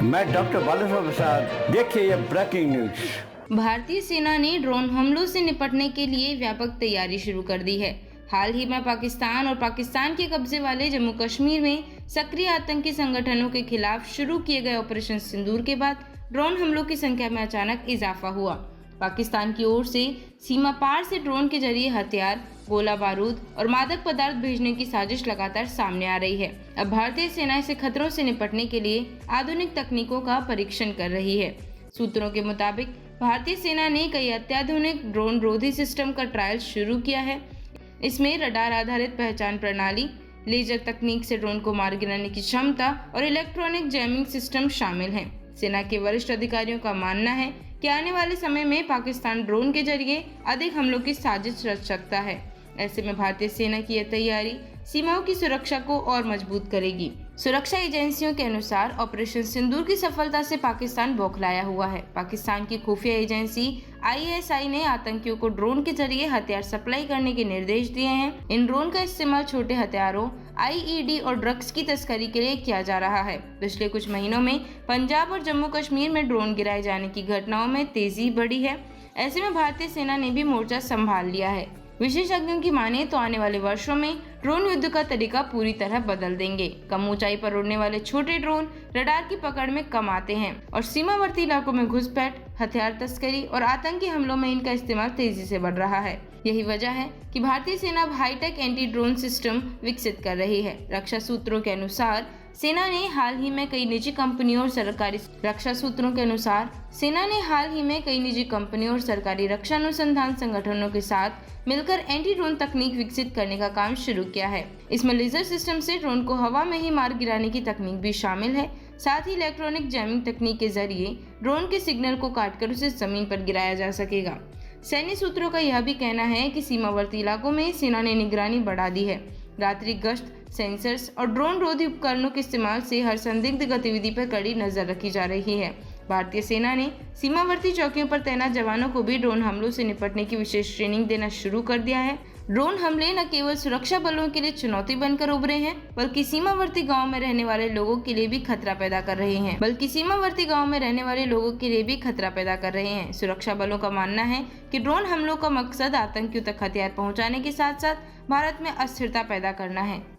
मैं डॉक्टर बालेश्वर प्रसाद। देखिए ये ब्रेकिंग न्यूज। भारतीय सेना ने ड्रोन हमलों से निपटने के लिए व्यापक तैयारी शुरू कर दी है। हाल ही में पाकिस्तान और पाकिस्तान के कब्जे वाले जम्मू कश्मीर में सक्रिय आतंकी संगठनों के खिलाफ शुरू किए गए ऑपरेशन सिंदूर के बाद ड्रोन हमलों की संख्या में अचानक इजाफा हुआ। पाकिस्तान की ओर से सीमा पार से ड्रोन के जरिए हथियार, गोला बारूद और मादक पदार्थ भेजने की साजिश लगातार सामने आ रही है। अब भारतीय सेना से खतरों से निपटने के लिए आधुनिक तकनीकों का परीक्षण कर रही है। सूत्रों के मुताबिक भारतीय सेना ने कई अत्याधुनिक ड्रोन रोधी सिस्टम का ट्रायल शुरू किया है। इसमें रडार आधारित पहचान प्रणाली, लेजर तकनीक से ड्रोन को मार गिराने की क्षमता और इलेक्ट्रॉनिक जैमिंग सिस्टम शामिल हैं। सेना के वरिष्ठ अधिकारियों का मानना है कि आने वाले समय में पाकिस्तान ड्रोन के जरिए अधिक हमलों की साजिश रच सकता है। ऐसे में भारतीय सेना की यह तैयारी सीमाओं की सुरक्षा को और मजबूत करेगी। सुरक्षा एजेंसियों के अनुसार ऑपरेशन सिंदूर की सफलता से पाकिस्तान बौखलाया हुआ है। पाकिस्तान की खुफिया एजेंसी ISI ने आतंकियों को ड्रोन के जरिए हथियार सप्लाई करने के निर्देश दिए हैं। इन ड्रोन का इस्तेमाल छोटे हथियारों, IED और ड्रग्स की तस्करी के लिए किया जा रहा है। पिछले कुछ महीनों में पंजाब और जम्मू कश्मीर में ड्रोन गिराए जाने की घटनाओं में तेजी बढ़ी है। ऐसे में भारतीय सेना ने भी मोर्चा संभाल लिया है। विशेषज्ञों की माने तो आने वाले वर्षों में ड्रोन युद्ध का तरीका पूरी तरह बदल देंगे। कम ऊंचाई पर उड़ने वाले छोटे ड्रोन रडार की पकड़ में कम आते हैं और सीमावर्ती इलाकों में घुसपैठ, हथियार तस्करी और आतंकी हमलों में इनका इस्तेमाल तेजी से बढ़ रहा है। यही वजह है कि भारतीय सेना हाईटेक एंटी ड्रोन सिस्टम विकसित कर रही है। रक्षा सूत्रों के अनुसार सेना ने हाल ही में कई निजी कंपनियों और सरकारी रक्षा अनुसंधान संगठनों के साथ मिलकर एंटी ड्रोन तकनीक विकसित करने का काम शुरू किया है। इसमें लेजर सिस्टम से ड्रोन को हवा में ही मार गिराने की तकनीक भी शामिल है। साथ ही इलेक्ट्रॉनिक जैमिंग तकनीक के जरिए ड्रोन के सिग्नल को काटकर उसे जमीन पर गिराया जा सकेगा। सैन्य सूत्रों का यह भी कहना है कि सीमावर्ती इलाकों में सेना ने निगरानी बढ़ा दी है। रात्रि गश्त, सेंसर्स और ड्रोन रोधी उपकरणों के इस्तेमाल से हर संदिग्ध गतिविधि पर कड़ी नजर रखी जा रही है। भारतीय सेना ने सीमावर्ती चौकियों पर तैनात जवानों को भी ड्रोन हमलों से निपटने की विशेष ट्रेनिंग देना शुरू कर दिया है। ड्रोन हमले न केवल सुरक्षा बलों के लिए चुनौती बनकर उभरे हैं, बल्कि सीमावर्ती गांवों में रहने वाले लोगों के लिए भी खतरा पैदा कर रहे हैं। सुरक्षा बलों का मानना है कि ड्रोन हमलों का मकसद आतंकियों तक हथियार पहुंचाने के साथ साथ भारत में अस्थिरता पैदा करना है।